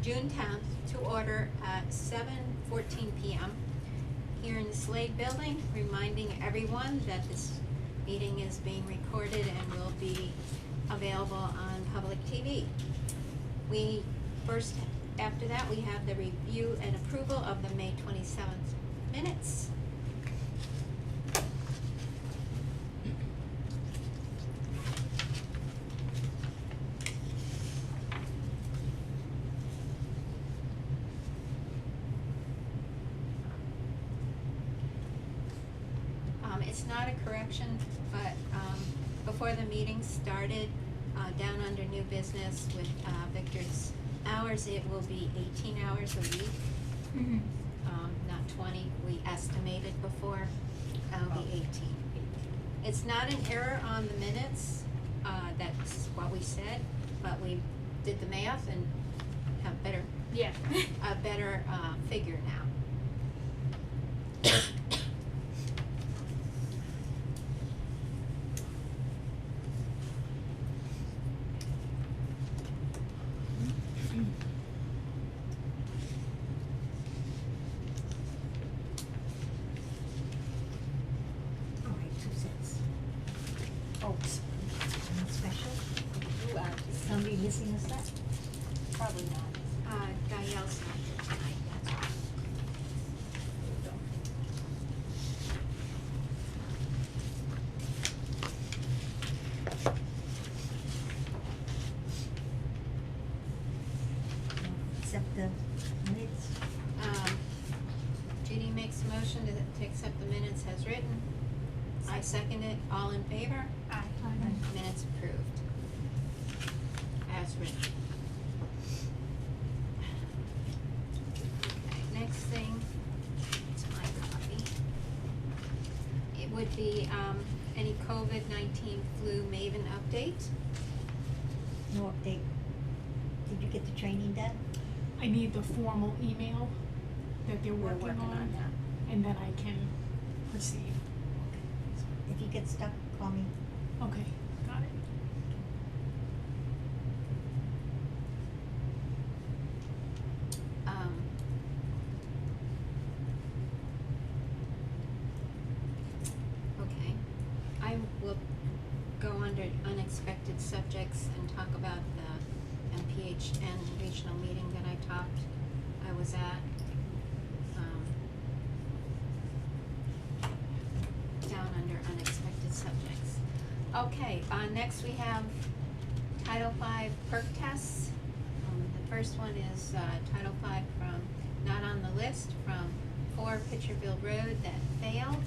June 10th to order at 7:14 p.m. here in the Slade Building, reminding everyone that this meeting is being recorded and will be available on public TV. After that, we have the review and approval of the May 27th minutes. It's not a correction, but before the meeting started, down under new business with Victor's hours, it will be 18 hours a week, not 20. We estimated before, it'll be 18. It's not an error on the minutes, that's what we said, but we did the math and have a better figure now. Somebody missing a set? Probably not. Gaelle's not here tonight, that's why. Accept the minutes. Judy makes a motion to accept the minutes as written. I second it. All in favor? Aye. Minutes approved. As written. Okay, next thing, it's my copy. It would be, any COVID-19 flu Maven update. No update. Did you get the training done? I need the formal email that they're We're working on, that. and then I can proceed. If you get stuck, call me. Okay, got it. Okay, I will go under unexpected subjects and talk about the MPHN regional meeting that I was at. Down under unexpected subjects. Okay, next we have Title V perk tests. The first one is Title V from, not on the list, from 4 Pitcherville Road that failed.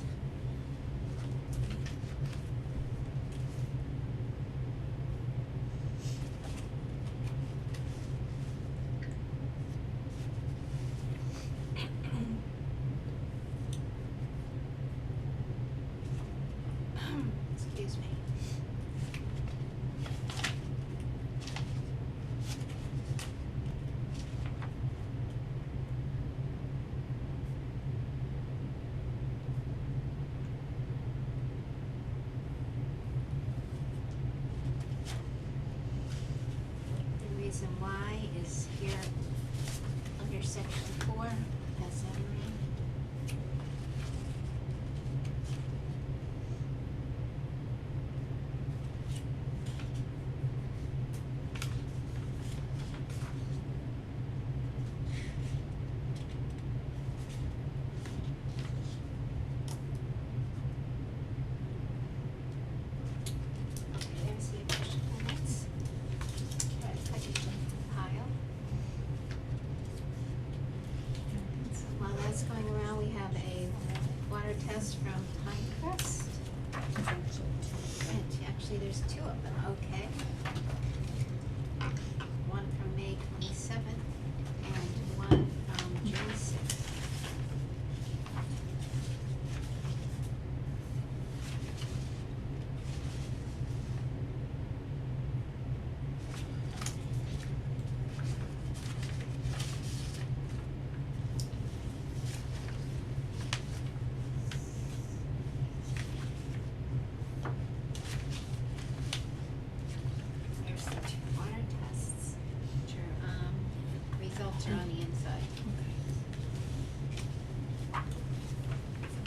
Excuse me. The reason why is here under section 4, as Emery. There's the official minutes. Pile. While that's going around, we have a water test from Pinecrest. And actually, there's 2 of them, okay. One from May 27th and one from June 6th. results are on the inside.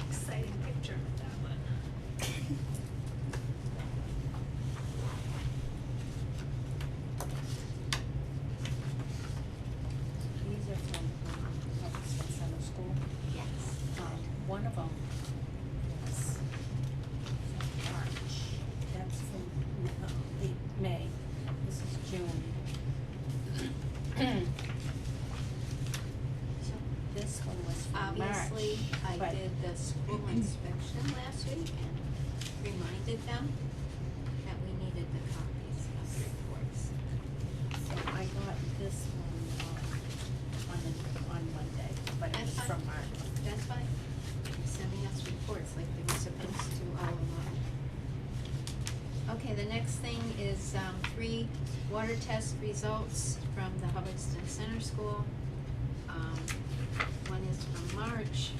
Exciting picture with that one. These are from Hubbardston Center School. Yes. One of them was from March. That's from May. This is June. So this one was from March. Obviously, I but- did the school inspection last week and reminded them that we needed the copies of the reports. So I got this one, on Monday, but it That's was fine. from March. That's fine. They're sending us reports like they were supposed to all along. Okay, the next thing is, 3 water test results from the Hubbardston Center School. One is from March.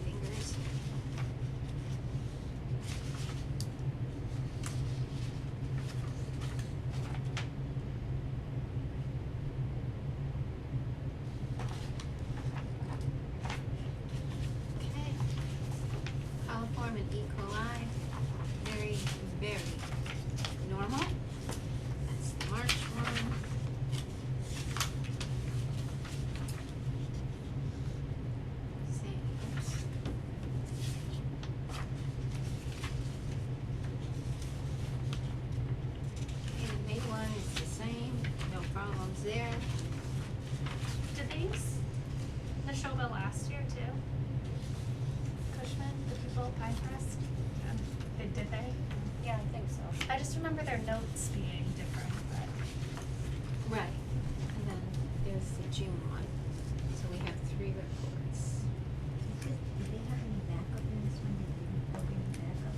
Fingers. Okay. Coliform and E. coli, very, very normal. That's the March one. Same, oops. Okay, the May one is the same, no problems there. Did they use Neshoba last year too? Cushman, the people at Pinecrest? Yeah. Did they? Yeah, I think so. I just remember their notes being different, but. Right, and then there's the June one, so we have 3 reports. Do they have any backup in this one? Did they report any backup?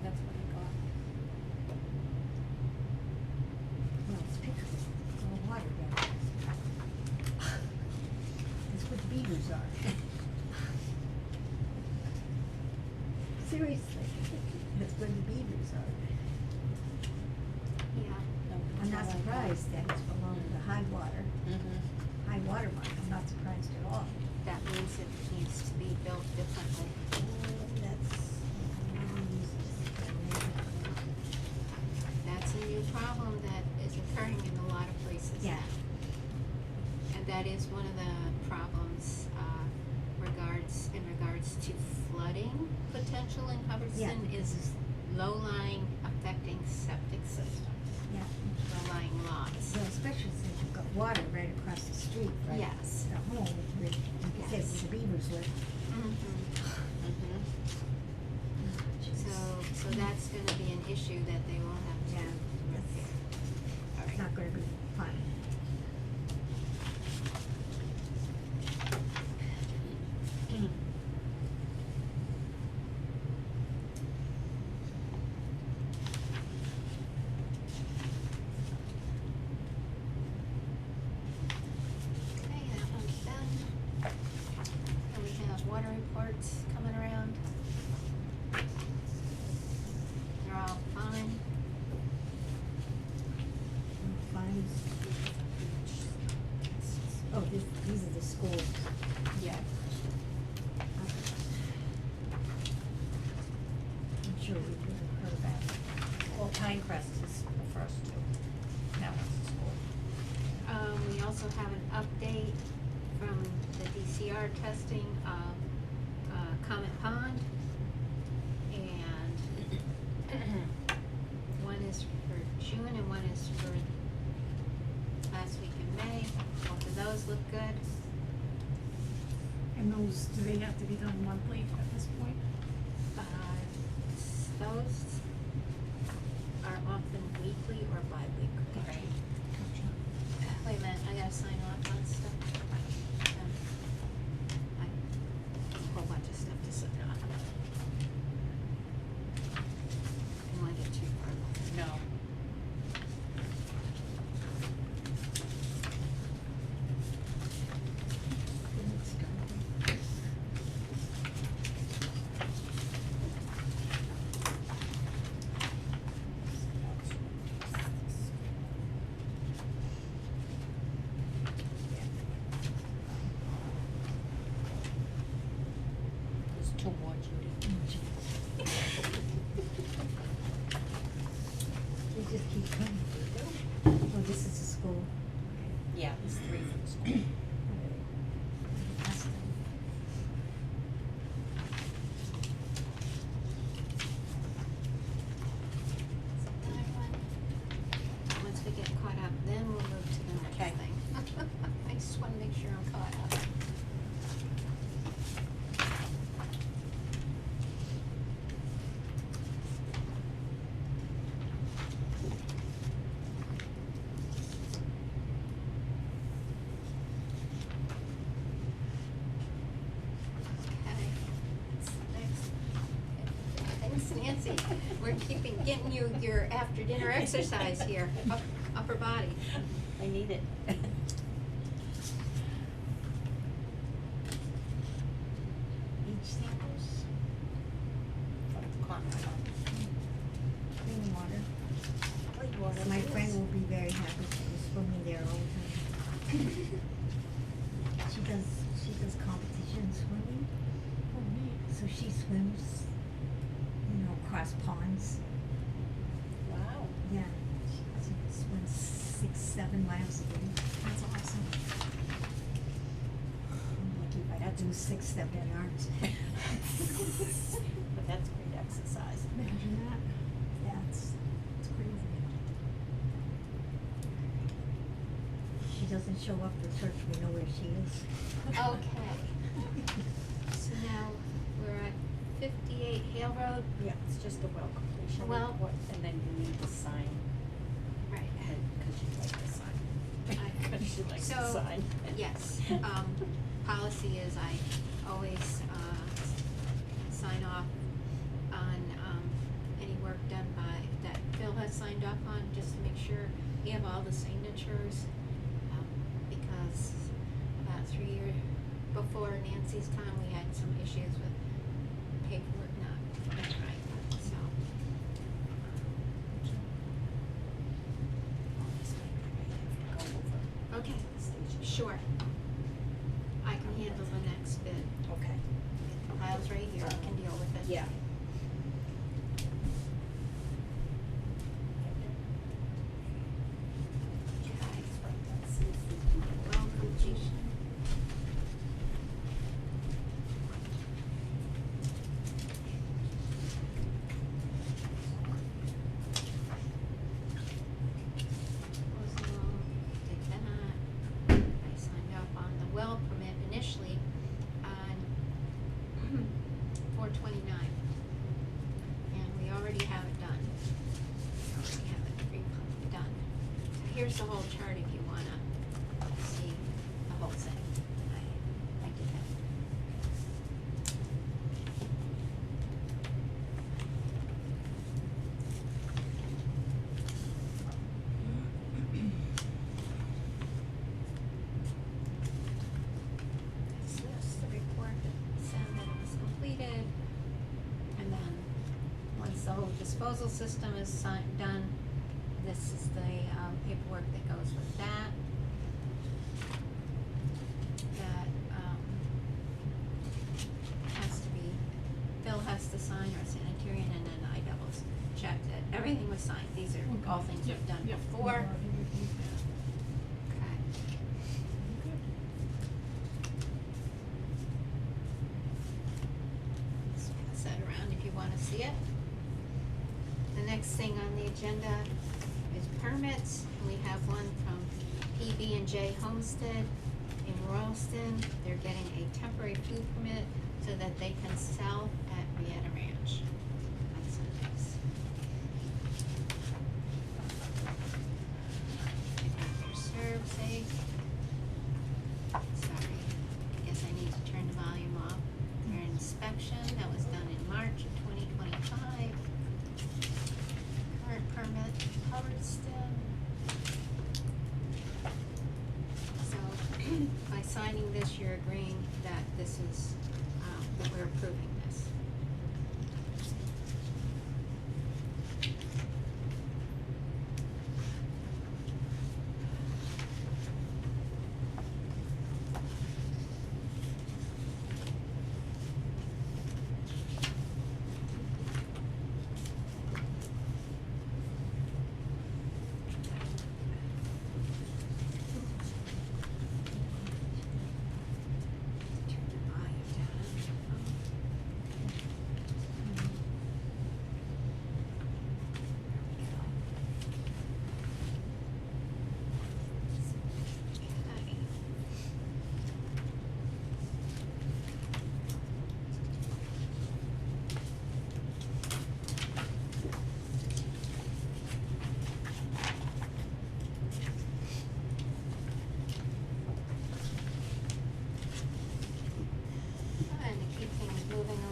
That's what I got. No, it's pictures. It's all water down there. That's what the beavers are. Seriously, that's what the beavers are. Yeah. No, I'm not that's all I got. surprised that it's below the high water mark. I'm not surprised at all. That means it needs to be built differently. That's a new problem that is occurring in a lot of places Yeah. now. And that is one of the problems, in regards to flooding potential in Hubbardston is low-lying affecting septic systems, Yeah. low-lying lots. Well, especially since you've got water right across the street, right? Yes. The home, where, like you said, Yes. where the beavers live. So that's gonna be an issue that they will have to Yeah. repair. All It's right. not gonna be fun. Okay, that one's done. And we have water reports coming around. They're all fine. Fines. Oh, these are the schools. Yeah. I'm sure we've heard about it. Well, Pinecrest is the first two. That one's the school. We also have an update from the DCR testing of, Comet Pond. And one is for June and one is for last week in May. Both of those look good. And those, do they have to be done monthly at this point? Those are often weekly or bi-weekly. Right. Wait a minute, I gotta sign off on stuff. I have a whole bunch of stuff to sign off on. Didn't wanna get too far. No. Two more, Judy. They just keep coming. Oh, this is the school. Yeah, there's 3 for the school. Ask them. Once we get caught up, then we'll move to the next Okay. thing. I just wanna make sure I'm caught up. Okay, next. Thanks, Nancy. We're getting you your after dinner exercise here, upper body. I need it. Beach samples, clean water. My friend will be very happy to be swimming there all the time. She does competition swimming, Oh, neat. so she swims, across ponds. Wow. Yeah, she swims 6-7 miles a day. That's awesome. I'm lucky if I had to do 6-7 hours. But that's great exercise. Imagine that. Yeah, it's crazy. She doesn't show up for church, we know where she is. Okay, so now we're at 58 Hale Road. Yeah, it's just a well completion Well- report, and then you need to sign, Right. because you'd like to sign. I- Because she likes to So, sign. yes, policy is I always, sign off on, any work done by, that Phil has signed off on, just to make sure we have all the signatures. Because about 3 years before Nancy's time, we had some issues with paperwork not done right, so. Okay, sure. I can handle the next bit. Okay. The file's right here, I can deal with it. Yeah. Well completion. Proposal, did that. I signed off on the well permit initially on 4/29. And we already have it done. We already have it done. So here's the whole chart if you wanna see the whole thing. I did that. That's this, the report that said that it was completed. And then, once the whole disposal system is done, this is the paperwork that goes with that. That, has to be, Phil has to sign, or sanitarian, and then I double check that everything was signed. These are all Okay. things Yep, we've done yep. before. We've already reviewed that. Okay. Good. Just pass that around if you wanna see it. The next thing on the agenda is permits. We have one from PB&J Homestead in Royalston. They're getting a temporary food permit so that they can sell at Rieta Ranch on Sundays. They have their serves egg. Sorry, I guess I need to turn the volume off. Their inspection, that was done in March of 2025. Current permit, Hubbardston. So, by signing this, you're agreeing that this is, that we're approving this.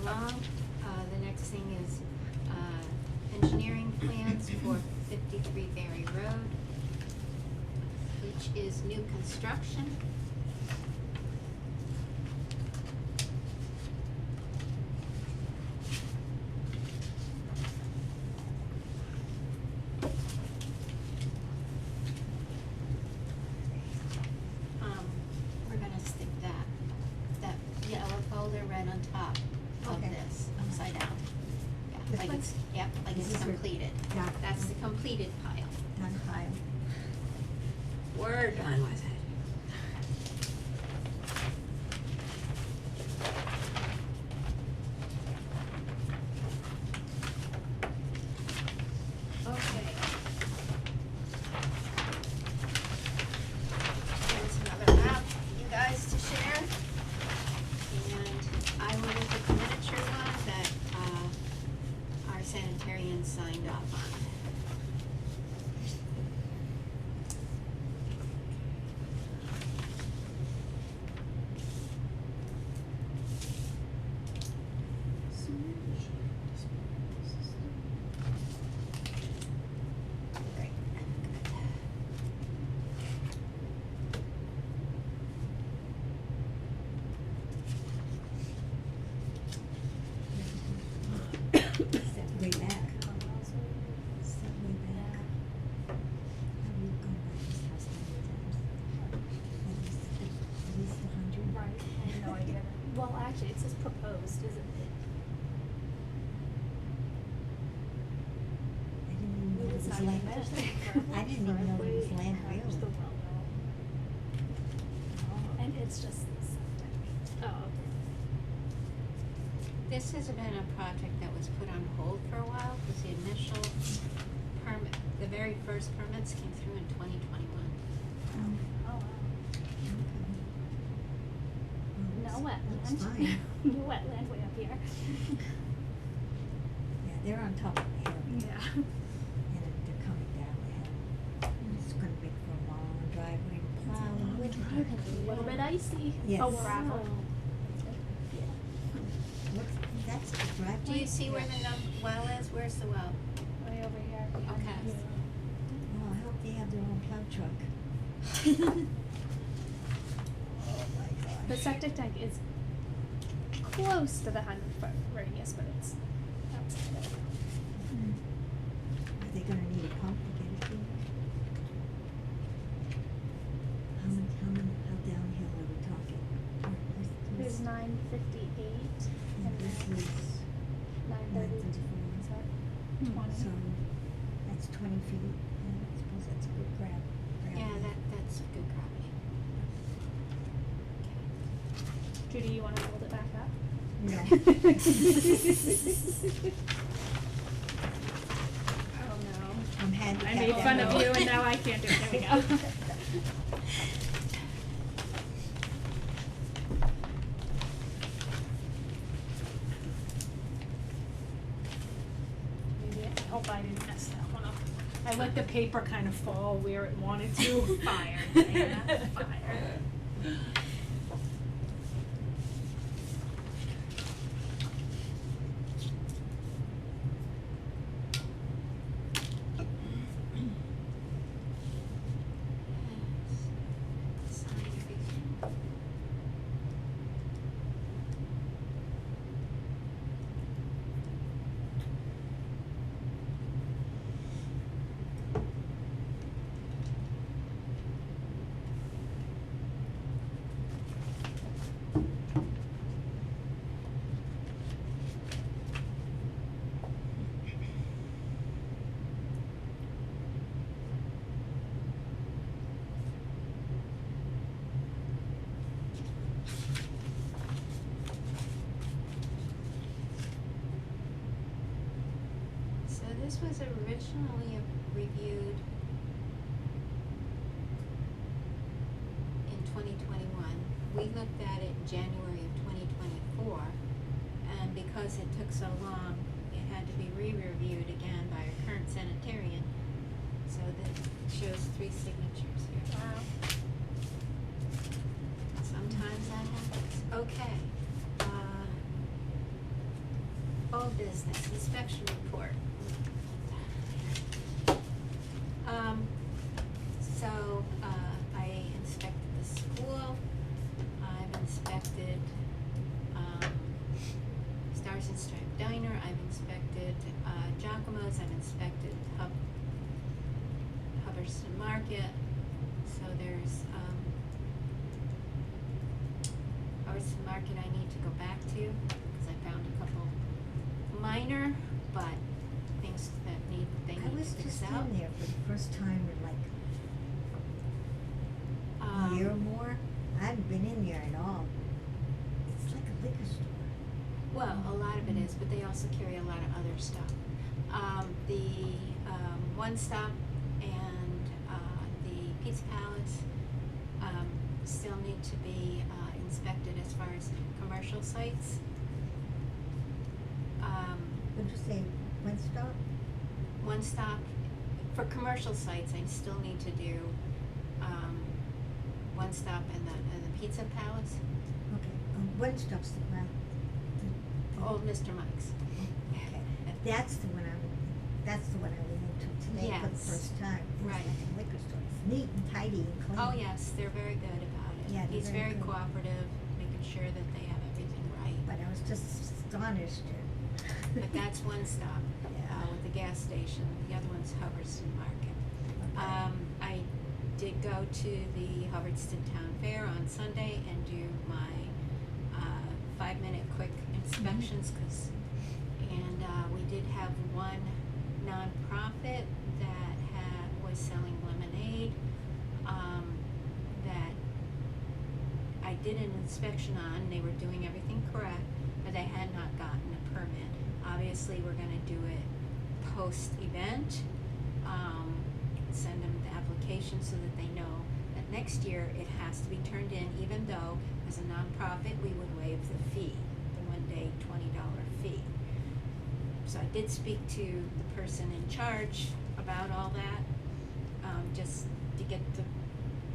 along. The next thing is, engineering plans for 53 Berry Road, which is new construction. We're gonna stick that yellow folder right on top of Okay. this, upside down. Yeah, This like one? it's, yep, like This it's is for- completed. Yeah. That's the completed pile. Done pile. We're done with it. Okay. Here's another map for you guys to share. And I will look at the miniature one that, our sanitarian signed off on. Great. Step way back. Step way back. We've gone by this house many times. At least 100. Right, I have no idea. Well, actually, it says proposed, isn't it? I didn't even know it It's was not land. even there. I didn't even know it was land There's the railroad. well now. And it's just the septic. Oh, okay. This has been a project that was put on hold for a while, because the initial permit, the very first permits came through in 2021. Um, Oh, wow. No Well, wetland. that's fine. No wetland way up here. Yeah, they're on top of the hill. Yeah. And they're coming down the hill. And it's gonna make for a long driveway to plow and wood. It's a little bit icy. Yes. Oh, gravel. Look, that's the driveway. Do you see where the well is? Where's the well? Way over here. Okay. Oh, I hope they have their own plow truck. Oh my God. The septic tank is close to the 100-foot radius, but it's outside of it. Are they gonna need a pump to get it through? How downhill are we talking? There's 958 And and this then is 932. Is that 20? so that's 20 feet, and I suppose that's a good grab. Yeah, that's good gravity. Judy, you want to hold it back up? No. Oh no. I'm handicapped. I made fun of you and now I can't do it. There we go. Maybe I hope I didn't mess that one up. I let the paper kind of fall where it wanted to. Fire, Diana, fire. Sign everything. So this was originally reviewed in 2021. We looked at it in January of 2024, and because it took so long, it had to be re-reviewed again by our current sanitarian. So that shows 3 signatures here. Wow. Sometimes that happens. Okay. Old business, inspection report. So, I inspected the school, I've inspected, Stars and Stripe Diner, I've inspected, Giacomo's, I've inspected Hubbardston Market, so there's, Hubbardston Market I need to go back to, cause I found a couple minor, but things that they I need was to fix just out. in there for the first time in like a year or more. I haven't been in there at all. It's like a liquor store. Well, a lot of it is, but they also carry a lot of other stuff. The One Stop and the Pizza Palace still need to be inspected as far as commercial sites. What'd you say, One Stop? One Stop, for commercial sites, I still need to do One Stop and the Pizza Palace. Okay, One Stop's the one. Old Mr. Mike's. Okay, that's the one that's the one I went into today for the Yes. first time. It was Right. like a liquor store. It's neat and tidy and clean. Oh, yes, they're very good about it. Yeah, they're He's very very good. cooperative, making sure that they have everything right. But I was just astonished. But that's One Stop, Yeah. with the gas station, the other one's Hubbardston Market. Okay. I did go to the Hubbardston Town Fair on Sunday and do my 5-minute quick inspections, and we did have one nonprofit that was selling lemonade, that I did an inspection on. They were doing everything correct, but they had not gotten a permit. Obviously, we're gonna do it post-event, send them the application so that they know that next year it has to be turned in, even though as a nonprofit, we would waive the fee, the one-day $20 fee. So I did speak to the person in charge about all that, just to get the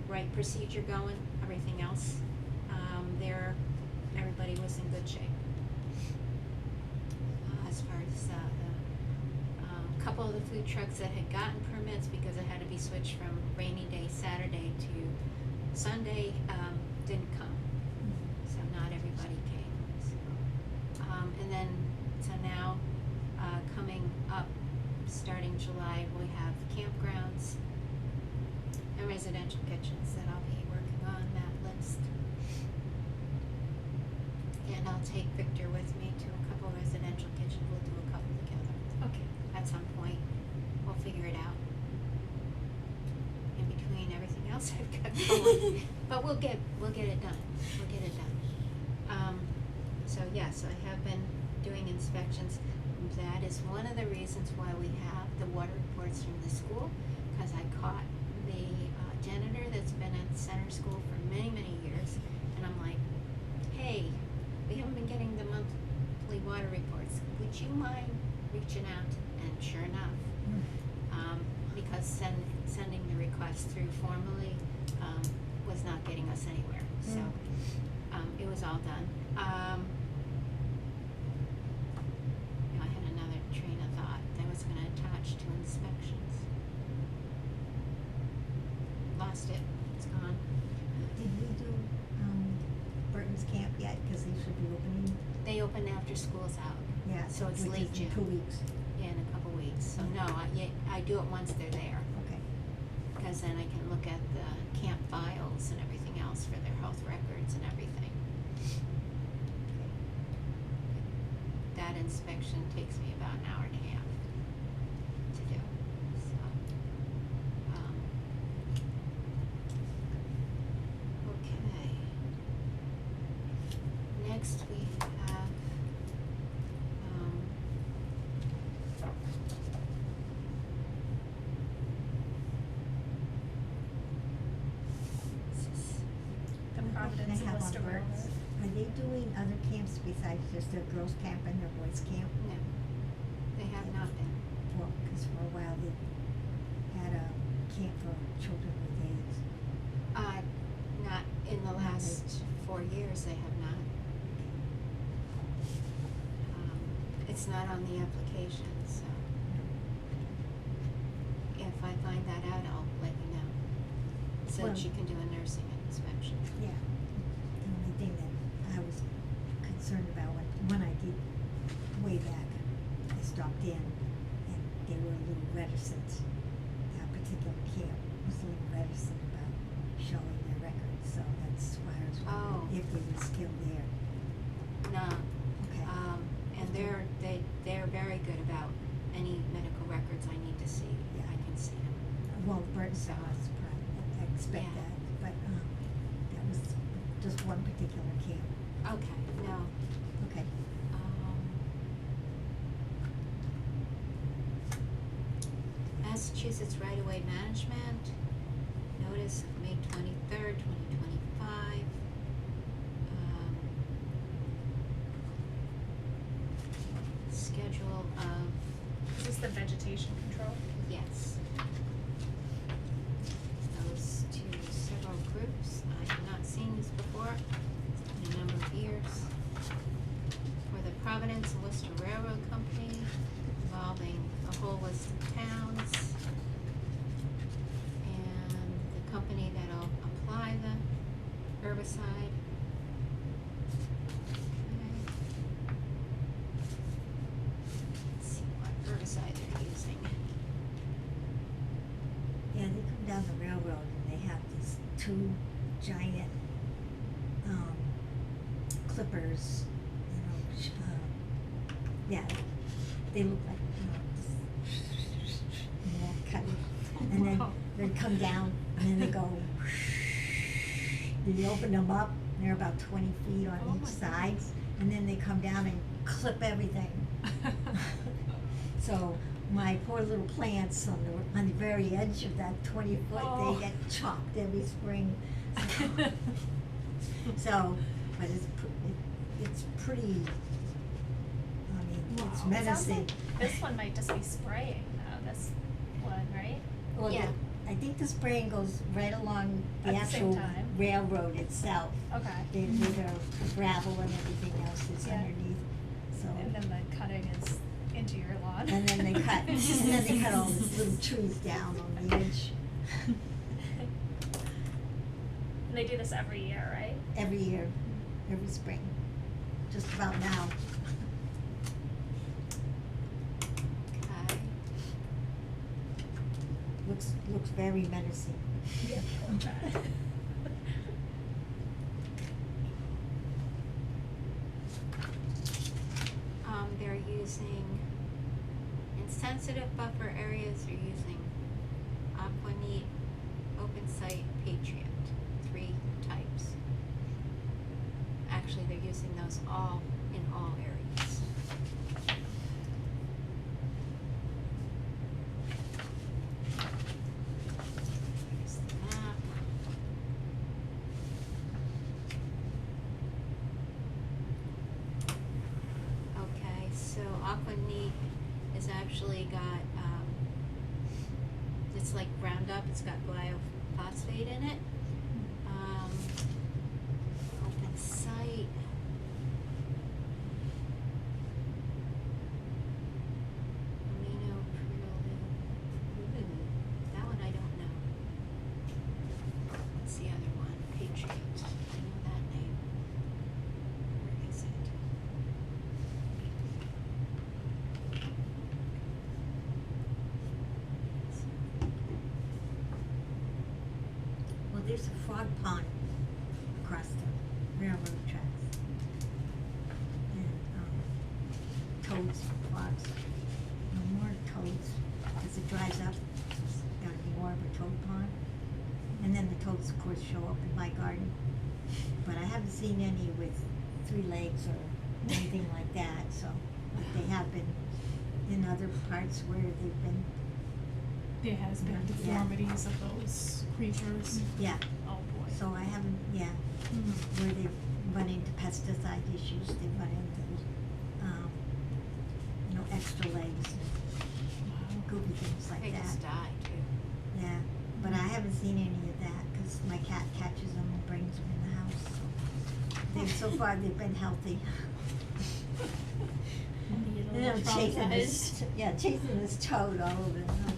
right procedure going. Everything else, everybody was in good shape. As far as the couple of the food trucks that had gotten permits because it had to be switched from rainy day Saturday to Sunday, didn't come. So not everybody came. So, and then, so now, coming up, starting July, we have campgrounds and residential kitchens that I'll be working on that list. And I'll take Victor with me to a couple residential kitchens. We'll do a couple together Okay. at some point. We'll figure it out. In between everything else I've got going. But we'll get it done. We'll get it done. So yes, I have been doing inspections. That is one of the reasons why we have the water reports from the school, because I caught the janitor that's been at the center school for many, many years, and I'm like, hey, we haven't been getting the monthly water reports. Would you mind reaching out? And sure enough, because sending the request through formally was not getting us anywhere. So it was all done. I had another train of thought that I was going to attach to inspections. Lost it. It's gone. Did we do, Burton's Camp yet? Cause they should be opening. They open after school's out. Yeah. So it's which late is in June. 2 weeks. Yeah, in a couple weeks. So no, I do it once they're there, Okay. because then I can look at the camp files and everything else for their health records and everything. That inspection takes me about an hour and a half to do. So, okay. Next we have, The One question Providence I have on Lister Burton's, are they doing other camps besides just their girls' camp and their boys' camp? no, they have not been. Well, cause for a while they had a camp for children with AIDS. Not in the last 4 years, they have not. It's not on the application, so if I find that out, I'll let you know. So Well- that you can do a nursing inspection. Yeah. The only thing that I was concerned about when I did way back, I stopped in and they were a little reticent. That particular camp was a little reticent about showing their records, so that's why I was Oh. wondering if they were still there. No, Okay. and they're very good about any medical records I need to see. Yeah. I can see them. Well, Burton saw us probably, I expect Yeah. that, but, that was just one particular camp. Okay, no. Okay. Massachusetts Right-of-Way Management, notice of May 23rd, 2025. Schedule of, Is this the vegetation control? yes. Goes to several groups. I have not seen this before in a number of years. For the Providence and Worcester Railroad Company, involving a whole list of towns. And the company that'll apply the herbicide. Okay. Let's see what herbicide they're using. Yeah, they come down the railroad and they have these two giant, clippers, yeah, they look like, cutting, and then Wow. they come down, and then they go, then you open them up, and they're about 20 feet on Oh each my side, goodness. and then they come down and clip everything. So my poor little plants on the very edge of that 20-foot, Oh. they get chopped every spring. So, but it's pretty, I mean, it's Wow. It sounds menacing. like this one might just be spraying though, this one, right? Well, Yeah. I think the spraying goes right along the At the same actual time? railroad itself. Okay. Where the gravel and everything else is Yeah. underneath, so. And then the cutting is into your lawn. And then they cut, and then they cut all the little trees down on the edge And they do this every year, right? every year, every spring, just about now. Okay. Looks very menacing. Yeah. Okay. They're using, in sensitive buffer areas, they're using Aquaneat, Open Site, Patriot, 3 types. Actually, they're using those all in all areas. Here's the map. Okay, so Aquaneat has actually got, it's like Roundup, it's got glyphosate in it. Open Site. That one I don't know. What's the other one? Patriot. I know that name. Where is it? Well, there's a frog pond across the railroad tracks. And, toads, frogs, no more toads, as it dries up, it's gonna be more of a toad pond. And then the toads, of course, show up in my garden, but I haven't seen any with 3 legs or anything like that, so, but they have been in other parts where they've been, There has been Yeah. deformities of those creatures. yeah, Oh, boy. so I haven't, yeah, Mm. where they've run into pesticide issues, they've run into, extra legs and Wow. goofy things like They that. just die too. Yeah, but I haven't seen any of that, cause my cat catches them and brings them in the house, so. So far, they've been healthy. Needle. And then Harold chasing traumatized. this, yeah, chasing this toad all over the house.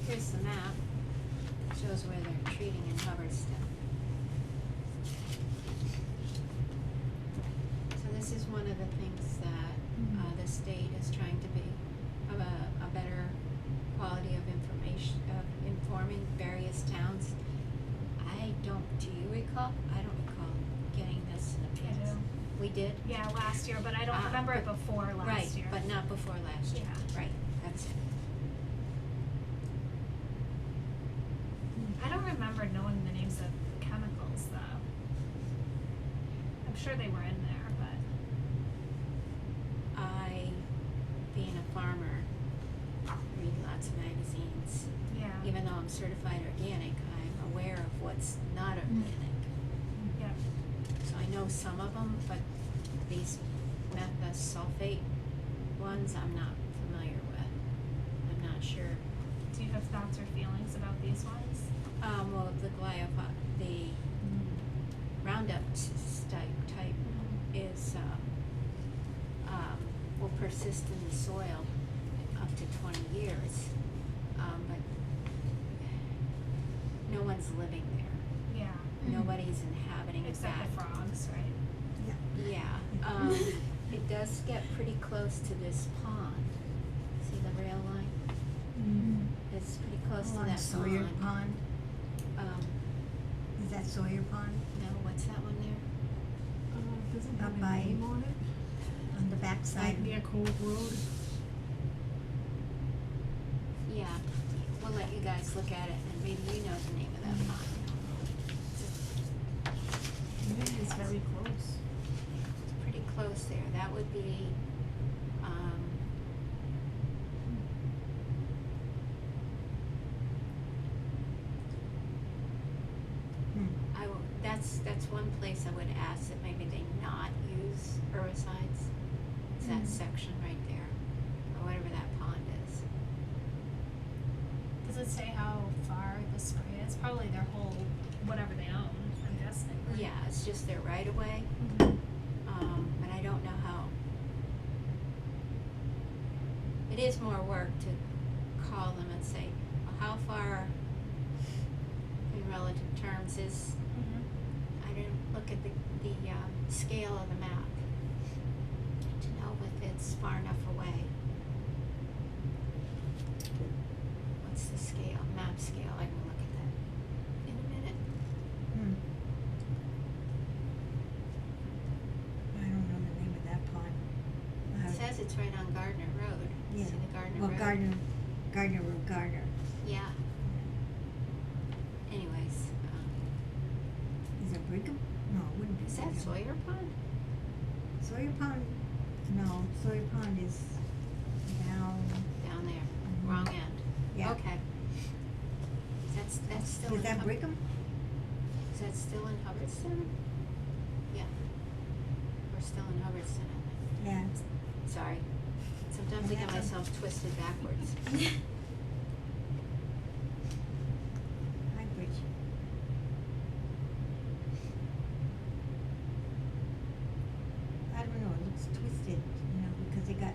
Here's the map, shows where they're treating in Hubbardston. So this is one of the things that, the state is trying to be, have a better quality of information, of informing various towns. Do you recall? I don't recall getting this in the I past. do. We did? Yeah, last year, but I don't Ah, remember it but- before last year. Right, but not before last year, Yeah. right, that's it. I don't remember knowing the names of chemicals though. I'm sure they were in there, but I, being a farmer, read lots of magazines. yeah. Even though I'm certified organic, I'm aware of what's not organic. Yep. So I know some of them, but these methylsulfate ones I'm not familiar with. I'm not sure. Do you have thoughts or feelings about these ones? Well, the glyphosate, the Roundup type is, will persist in the soil up to 20 years. But no one's living there. Yeah. Nobody's inhabiting Except that. the frogs, right? Yeah, it does get pretty close to this pond. See the rail line? Mm-hmm. It's pretty close to Along that Sawyer pond. Pond, is that Sawyer Pond, No, what's that one there? Doesn't Up have a by- name on it, on the backside? like near Cove Road. Yeah, we'll let you guys look at it and maybe you know the name of that pond. It is very close. It's pretty close there. That would be, that's one place I would ask that maybe they not use herbicides. It's that section right there, or whatever that pond is. Does it say how far the spray is? Probably their whole, whatever they own, I'm guessing. Right? Yeah, it's just their right of way, Mhm. but I don't know how. It is more work to call them and say, well, how far in relative terms is, Mhm. I didn't look at the scale of the map to know if it's far enough away. What's the scale, map scale, I can look at that in a minute. Hmm. I don't know the name of that pond. It says it's right on Gardner Road. Yeah. See the Gardner Well, Road? Gardner Road, Gardner. Yeah. Anyways, Is it Brigham? No, it wouldn't be is that Brigham. Sawyer Pond? Sawyer Pond, no, Sawyer Pond is down, Down there, Mhm. wrong end. yeah. Okay. That's still in Is that Hub- Brigham? Is that still in Hubbardston? Yeah. We're still in Hubbardston, I think. Yeah. Sorry. Sometimes I get That's a- myself twisted backwards. Hi, Bridge. I don't know, it looks twisted, you know, because they got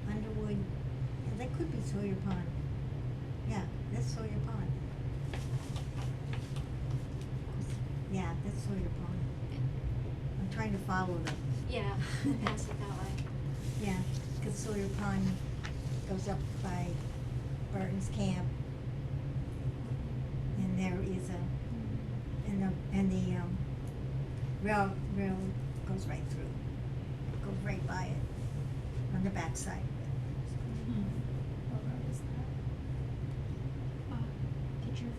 Underwood, yeah, that could be Sawyer Pond. Yeah, that's Sawyer Pond. Yeah, that's Sawyer Pond. I'm trying to follow them. Yeah, pass it that way. Yeah, because Sawyer Pond goes up by Burton's Camp. And there is and the rail goes right through. Goes right by it, on the backside of it. What road is that? Kitchen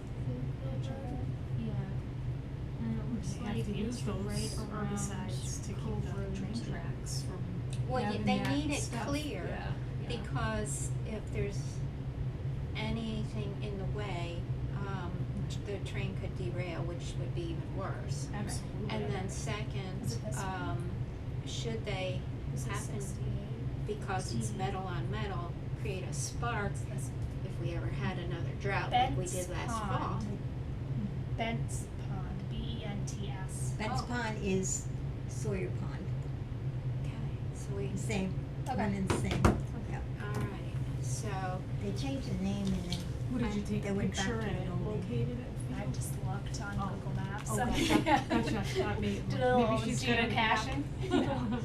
Kitchen Road? Yeah. And it looks They have like to use it's those right around herbicides to keep Cove the Road train too. tracks from Well, having they that need it stuff. clear, Yeah. because if there's anything in the way, the train could derail, which would be even worse. Absolutely. And then Is second, it this one? should they This is happen, 68. because it's metal on metal, create a spark, It's this one. if we ever had another drought like we did last fall. Bent's Pond, Bents. Bent's Oh. Pond is Sawyer Pond, Okay, so we, same, Okay. one and the same. Yeah. alright, so, They changed the name and then What did you take They a went back picture to and the it old located it for I you? just looked on Oh. Google Maps. Oh, so- gotcha, gotcha, thought maybe Did a little she's got an app. geocaching. Yeah.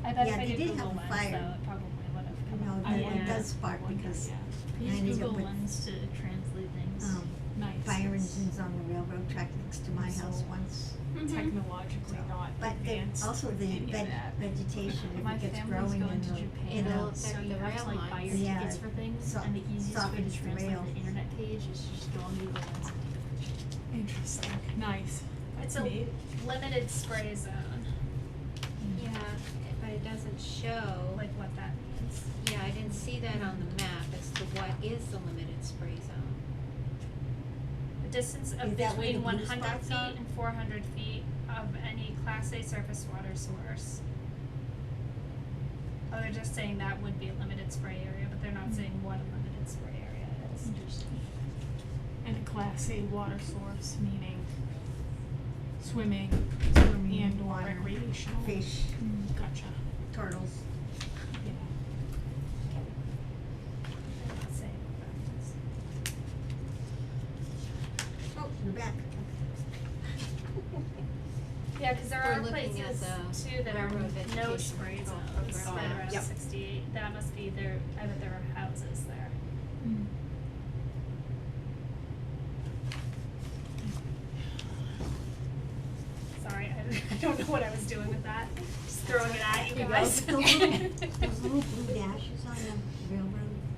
I bet Yeah, if I they did did Google have a Lens fire. though, it probably would have come No, up. that one yeah. does spark Wonder, because yeah. Use Ninety Google put, Lens to translate things. Nice. fire engines on the railroad track next to my house So- once. Technologically not But the, advanced also with the any of that. vegetation, if My it gets family's growing going in to the, Japan, you know, affect so you the have to rail like buy your lines. tickets Yeah, for things, so- and the easiest way to softens the translate rail. the internet page is just go on Google Lens. Interesting, nice. It's That's a neat. limited spray zone, yeah, but it doesn't show, like what that means. yeah, I didn't see that on the map as to what is the limited spray zone. The distance of Is that where the between blue 100 spots feet are? and 400 feet of any Class A surface water source. Oh, they're just saying that would be a limited spray area, but they're not saying what a limited spray area is. Interesting. And a class A water source, meaning swimming Swimming, and or water, recreational. fish, Gotcha, turtles. yeah. They're not saying what that is. Oh, you're back. Yeah, cause there We're are looking at places the too that are railroad no vegetation spray zones program. that are at Yep. 68, that must be there, I bet there are houses there. Sorry, I don't know what I was doing with that, just throwing it at you Hey, guys. those little blue dashes on the railroad,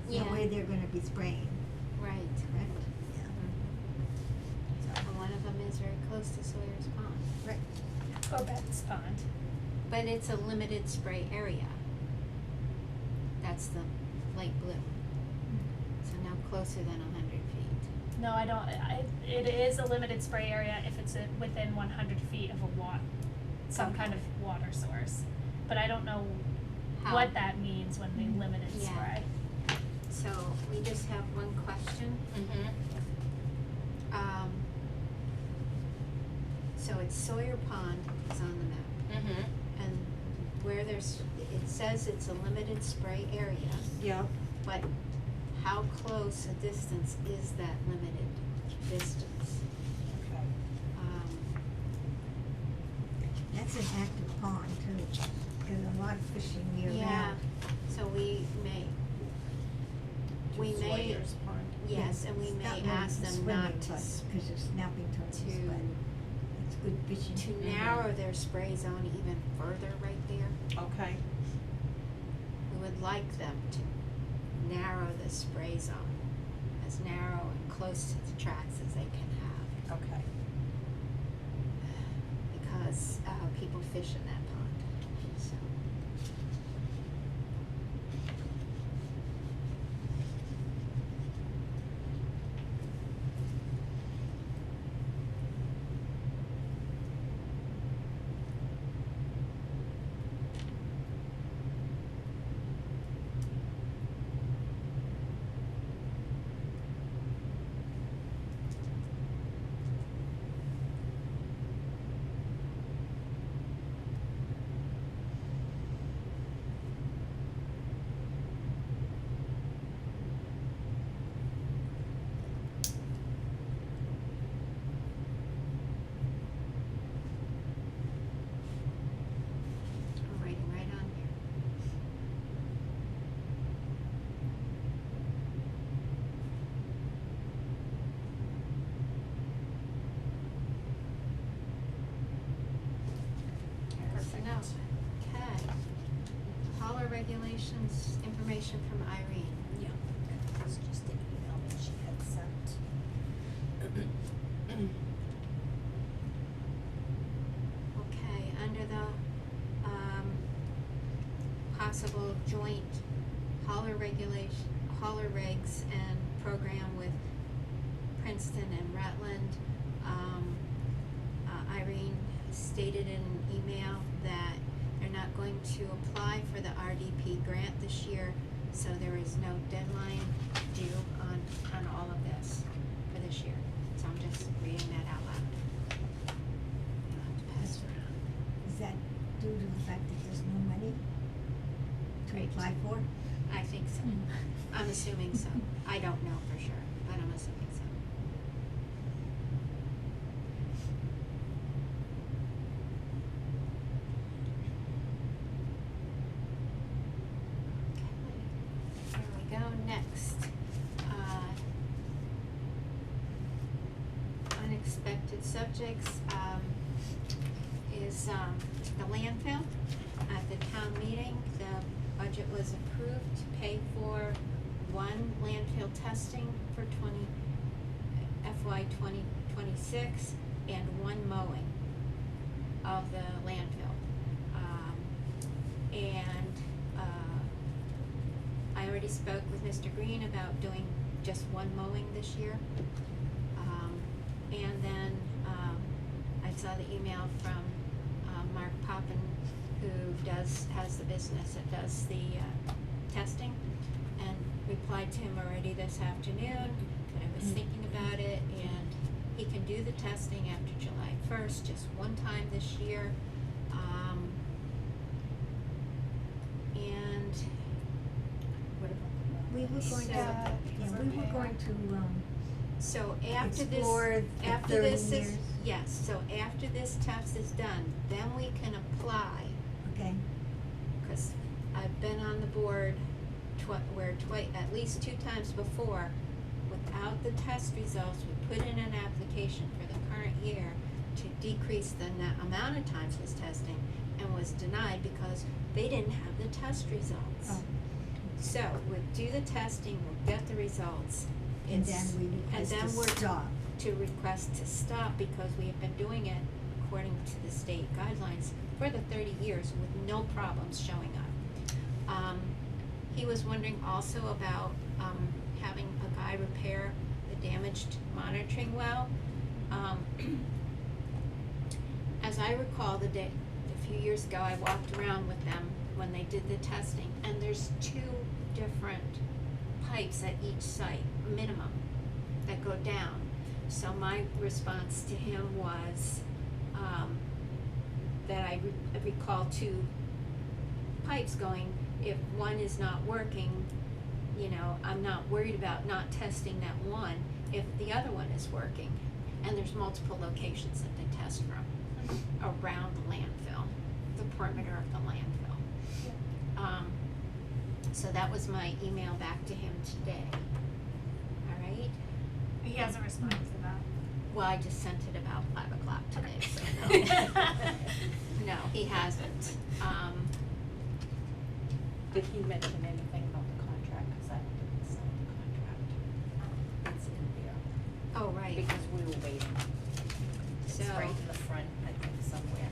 Yeah. that way they're gonna be spraying, Right. correct? Yeah. And one of them is very close to Sawyer's Pond. Right. Oh, Bent's Pond. But it's a limited spray area. That's the light blue. So no closer than 100 feet. No, I don't, it is a limited spray area if it's within 100 feet of some kind of water source. But I don't know How? what that means when they limited Yeah. spray. So we just have one question. So it's Sawyer Pond is on the map. And where there's, it says it's a limited spray area, Yeah. but how close a distance is that limited distance? That's an active pond too, there's a lot of fishing year round. Yeah, so we may, Sawyer's Pond. yes, and we It's may not really ask them swimming, not to, but- Cause they're snapping turtles, to- but it's good fishing. to narrow their spray zone even further right there. Okay. We would like them to narrow the spray zone as narrow and close to the tracks as they can have, Okay. because, people fish in that pond, so. I'm writing right on here. Personnel, okay. Hauler regulations, information from Irene. Yeah, that was just an email that she had sent. Okay, under the, possible joint hauler regs and program with Princeton and Rutland, Irene stated in an email that they're not going to apply for the RDP grant this year, so there is no deadline I'm assuming so. I don't know for sure, but I'm assuming so. Okay, here we go, next. Unexpected subjects, is, the landfill. At the town meeting, the budget was approved to pay for one landfill testing for FY 2026 and one mowing of the landfill. I already spoke with Mr. Green about doing just one mowing this year. And then, I saw the email from, Mark Poppin, who has the business that does the, testing, and replied to him already this afternoon, that I was thinking about it, and he can do the testing after July 1st, just one time this year. And What about the? We were going to, So- we were going to, so after this, explore the after 30 this is, years. yes, so after this test is done, then we can apply, okay, cause I've been on the board at least 2 times before, without the test results, we put in an application for the current year to decrease the amount of times was testing, and was denied because they didn't have the test results. Oh. So, we'll do the testing, we'll get the results. and It's- then we and request then to we're stop. to request to stop because we have been doing it according to the state guidelines for the 30 years with no problems showing up. He was wondering also about, having a guy repair the damaged monitoring well. As I recall, a few years ago, I walked around with them when they did the testing, and there's 2 different pipes at each site, minimum, that go down. So my response to him was, that I recall 2 pipes going, if one is not working, you know, I'm not worried about not testing that one if the other one is working. And there's multiple locations that they test from around the landfill, the perimeter of the landfill. So that was my email back to him today. All right? He hasn't responded to that. Well, I just sent it about 5 o'clock today, so no. No, he hasn't. Did he mention anything about the contract, cause I didn't sign the contract. It's in there, Oh, right. because we were waiting. It's So- right in the front, I think, somewhere.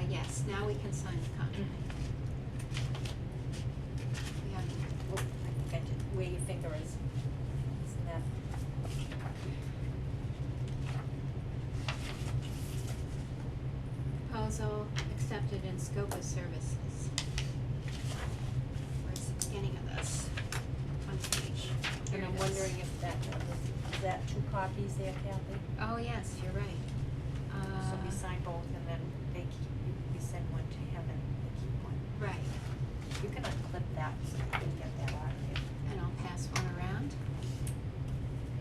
Yes, now we can sign the contract. We have, Well, I think I did, where your finger is, isn't that? proposal accepted in scope of services. Where's the beginning of this? On page. And I'm wondering if is that 2 copies there, Kathy? Oh, yes, you're right. So we sign both and then we send one to him and they keep one. Right, You can unclip that so you can get that out of here. and I'll pass one around.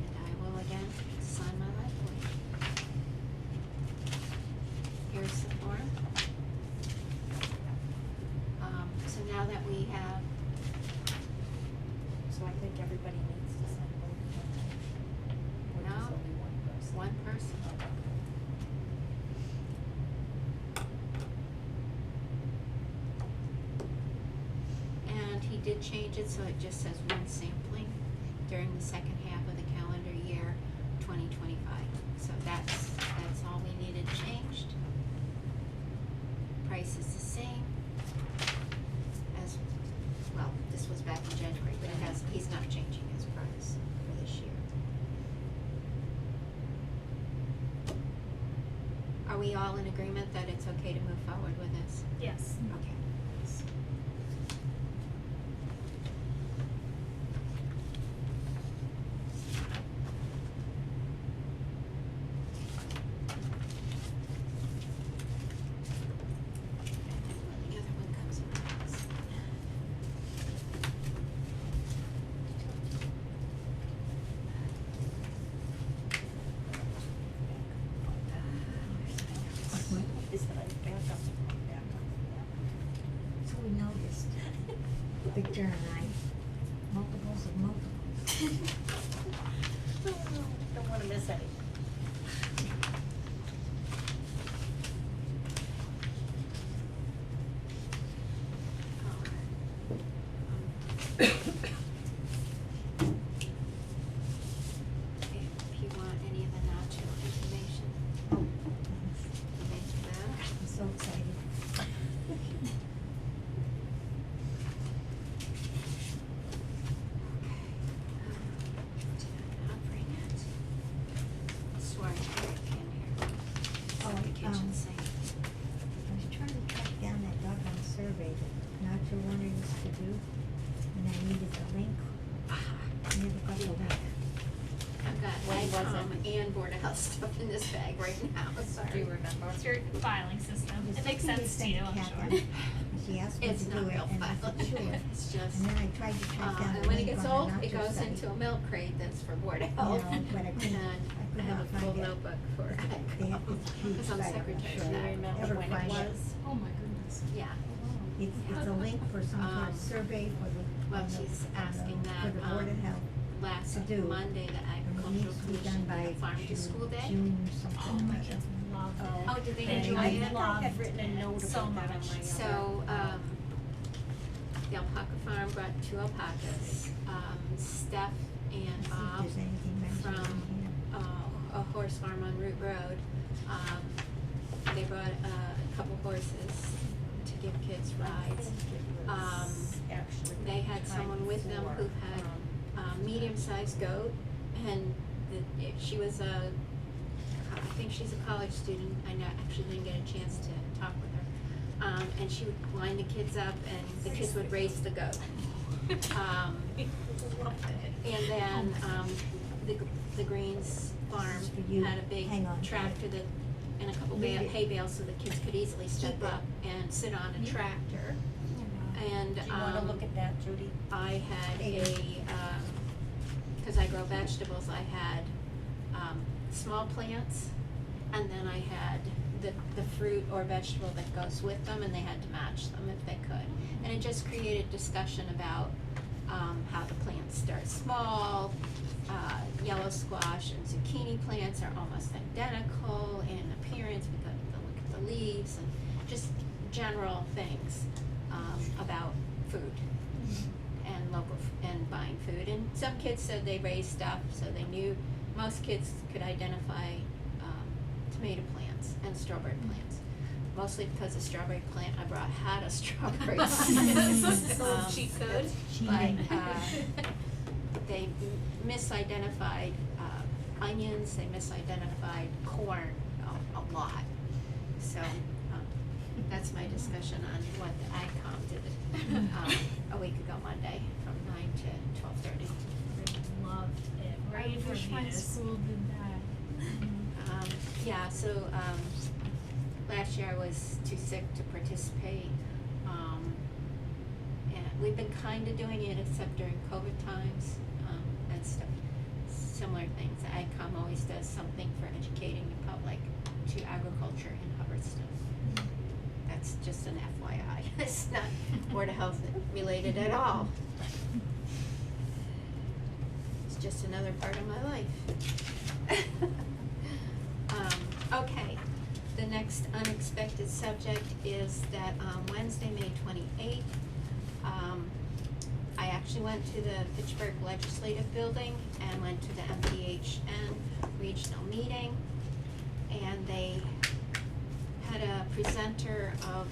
And I will again sign my life away. Here's the form. So now that we have, So I think everybody needs to sign both of them. Or No. just only one person? one person. And he did change it so it just says one sampling during the second half of the calendar year 2025. So that's all we needed changed. Price is the same as, well, this was back in January, but he's not changing his price for this year. Are we all in agreement that it's okay to move forward with this? Yes. Okay. The other one comes around. So now that we have, so now that we have, um, the landfill Don't wanna miss any. If you want any of the nacho information, Oh, thank you, ma'am. I'm so excited. I'll bring it. Swore I had it in here. Oh, The kitchen sink. I was trying to track down that doggone survey that Nacho wanted us to do, and I needed the link. I never got the link. I've got When was AgCom and Board of Health stuff in this bag right now, sorry. Do you remember? It's your filing system. There's It makes something sense to they you, sent I'm Kathy, sure. and she asked me It's to not do it, real and I file, said, sure. it's just, And then I tried to track down and the when it link gets on old, the it Nacho goes site. into a milk crate that's for Board of You Health. know, but I couldn't- And I could I have not a full find it. notebook for They have this huge because I'm site, I'm not secretary sure of Do you that. remember Ever when it find it. was? Oh my goodness. Yeah, It's a link for some sort of survey for the, well, on the- she's on the- asking that, for the Board of Health. last To do. Monday, the And it Agricultural needs to be done Commission by did a farm to school day. June Oh something. my or kids other. love it. Oh, did they And enjoy I it? think I had written a note So about that on much. my other. So, the alpaca farm brought 2 alpacas, Steph and See if Bob there's anything mentioned from, in here. a horse farm on Root Road. They brought a couple horses to give kids rides. Actually, They had time someone with them who before, had a medium-sized goat, and she was I think she's a college student, actually didn't get a chance to talk with her. And she would line the kids up, and the kids would race the goat. And then, the Greens farm This is for you. had a big Hang on. tractor and a couple Leave it. hay bales so the kids could easily step Keep it. up and sit on a Yeah. tractor. And, Do you wanna look at that, Judy? I had There you cause I grow vegetables, I had, small plants, and then I had the fruit or vegetable that goes with them, and they had to match them if they could. And it just created discussion about, how the plants start small, yellow squash and zucchini plants are almost identical in appearance because if you look at the leaves, and just general things, about food and and buying food. And some kids said they raised stuff, so they knew, most kids could identify, tomato plants and strawberry plants. Mostly because the strawberry plant I brought had a strawberry. Little cheat code. But, they misidentified, onions, they misidentified corn a lot. So, that's my discussion on what the AgCom did, a week ago Monday, from 9 to 12:30. Loved it. I Rave wish my reviews. school did that. Yeah, so, last year I was too sick to participate, and we've been kinda doing it except during COVID times, and stuff, similar things. AgCom always does something for educating the public to agriculture in Hubbardston. That's just an FYI, it's not Board of Health related at all. It's just another part of my life. Okay, the next unexpected subject is that Wednesday, May 28th, I actually went to the Fitchburg Legislative Building and went to the MPHN regional meeting, and they had a presenter of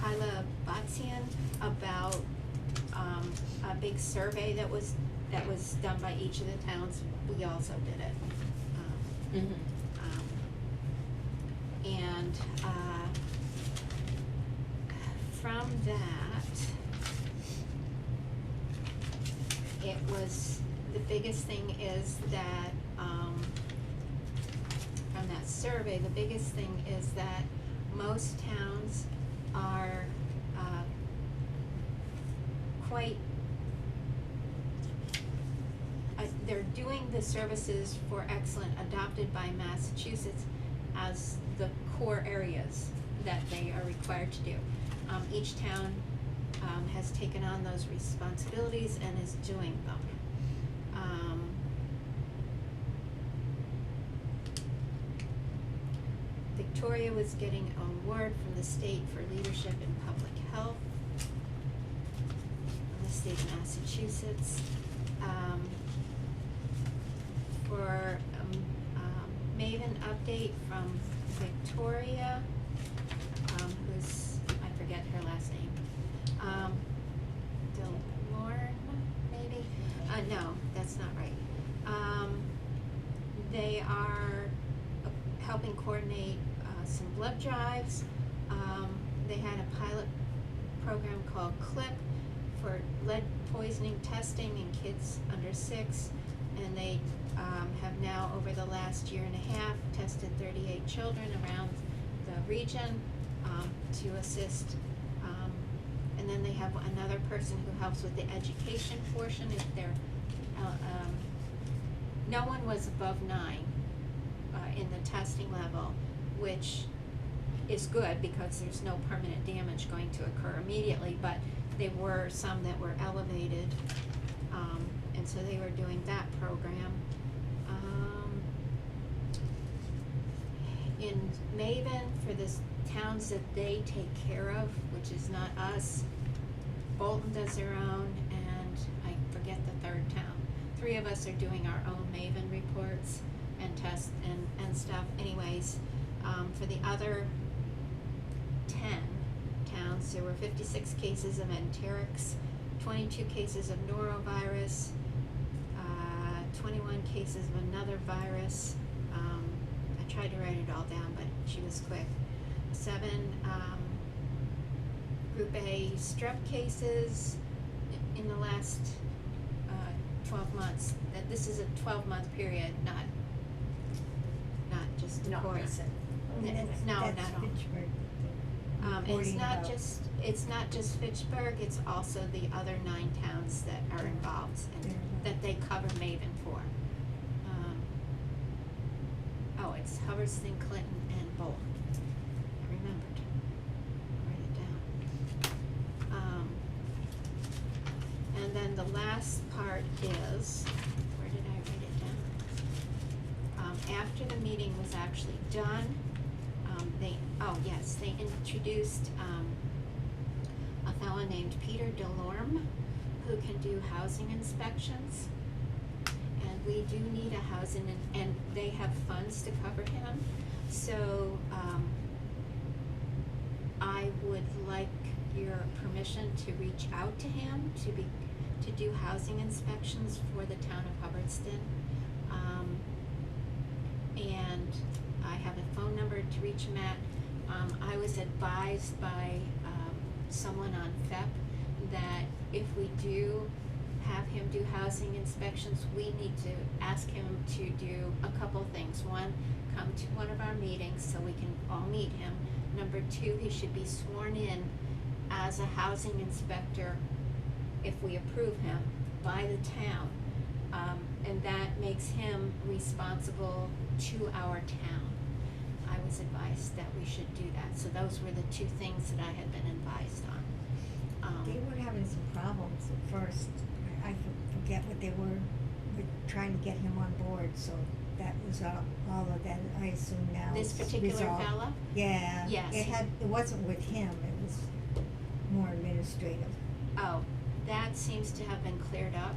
Kyla Batsian about a big survey that was done by each of the towns. We also did it. And from that, it was, the biggest thing is that, from that survey, the biggest thing is that most towns are, quite, they're doing the services for excellent adopted by Massachusetts as the core areas that they are required to do. Each town has taken on those responsibilities and is doing them. Victoria was getting an award from the state for leadership in public health, from the state of Massachusetts. For Maven update from Victoria, who's, I forget her last name, Delorme, maybe? No, that's not right. They are helping coordinate some blood drives. They had a pilot program called CLIP for lead poisoning testing in kids under 6, and they have now, over the last year and a half, tested 38 children around the region to assist. And then they have another person who helps with the education portion. If they're, no one was above 9 in the testing level, which is good because there's no permanent damage going to occur immediately, but there were some that were elevated, and so they were doing that program. In Maven, for the towns that they take care of, which is not us, Bolton does their own, and I forget the third town. 3 of us are doing our own Maven reports and tests and stuff. Anyways, for the other 10 towns, there were 56 cases of enterics, 22 cases of norovirus, 21 cases of another virus. I tried to write it all down, but she was quick. 7 Group A strep cases in the last 12 months. That this is a 12-month period, not just a Not quarter. recent. No, That's not all. Fitchburg. It's Reporting not about- it's not just Fitchburg, it's also the other 9 towns that are involved and Yeah. that they cover Maven for. It's Hubbardston, Clinton, and Bolton. I remembered. Write it down. And then the last part is, where did I write it down? After the meeting was actually done, they introduced a fellow named Peter Delorme, who can do housing inspections. And we do need a housing, and they have funds to cover him. So, I would like your permission to reach out to him to do housing inspections for the town of Hubbardston. And I have a phone number to reach him at. I was advised by someone on FEP that if we do have him do housing inspections, we need to ask him to do a couple things. 1, come to one of our meetings so we can all meet him. Number 2, he should be sworn in as a housing inspector, if we approve him, by the town. And that makes him responsible to our town. I was advised that we should do that. So those were the 2 things that I had been advised on. They were having some problems at first. I forget what they were trying to get him on board, so that was all of that, I assume now This is particular resolved. fella? Yeah. Yes. It wasn't with him, it was more administrative. Oh, that seems to have been cleared up,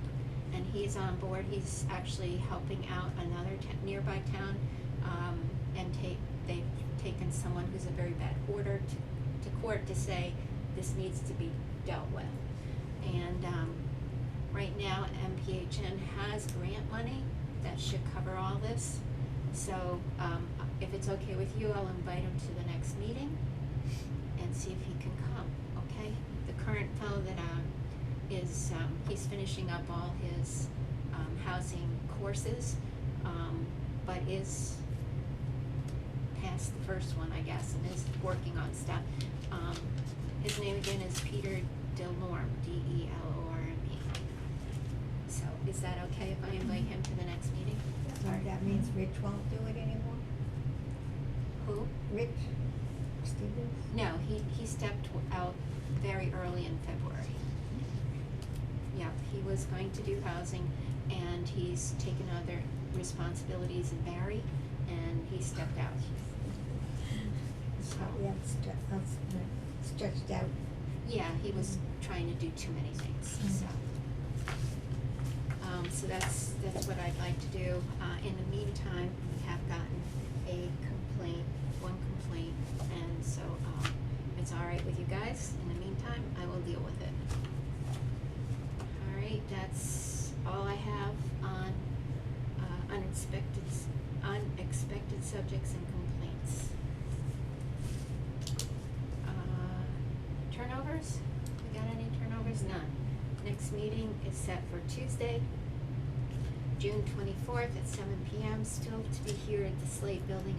and he's on board. He's actually helping out another nearby town, and they've taken someone who's a very bad hoarder to court to say this needs to be dealt with. And right now, MPHN has grant money that should cover all this. So if it's okay with you, I'll invite him to the next meeting and see if he can come, okay? The current fellow that is, he's finishing up all his housing courses, but is past the first one, I guess, and is working on stuff. His name again is Peter Delorme, Delorme. So is that okay if I invite him to the next meeting? So that means Rich won't do it anymore? Who? Rich Stevens? No, he stepped out very early in February. Yeah, he was going to do housing, and he's taken other responsibilities in Barry, and he stepped out. So, Probably stretched out. yeah, he was trying to do too many things, so. So that's what I'd like to do. In the meantime, we have gotten one complaint, and so, if it's all right with you guys, in the meantime, I will deal with it. All right, that's all I have on, unexpected subjects and complaints. Turnovers? We got any turnovers? None. Next meeting is set for Tuesday, June 24th at 7 p.m. Still to be here at the Slate Building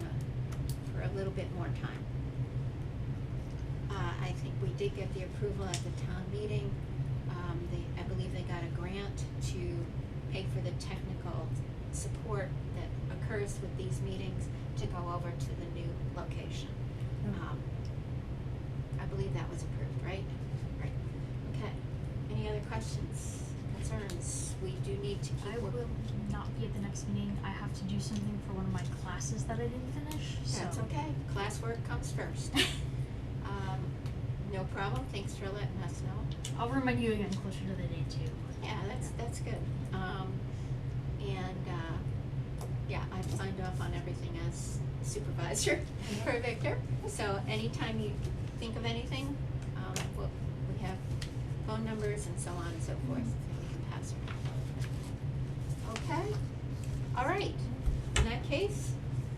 for a little bit more time. I think we did get the approval at the town meeting. I believe they got a grant to pay for the technical support that occurs with these meetings to go over to the new location. I believe that was approved, right? Right. Okay. Any other questions, concerns? We do need to keep. I will not be at the next meeting. I have to do something for one of my classes that I didn't finish, so. That's okay. Classwork comes first. No problem. Thanks for letting us know. I'll remind you again closer to the date too. Yeah, that's good. Yeah, I've signed off on everything as supervisor for Victor. So anytime you think of anything, we have phone numbers and so on and so forth, and we can pass around. Okay? All right. In that case,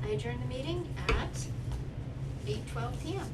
I adjourn the meeting at 8:12 p.m.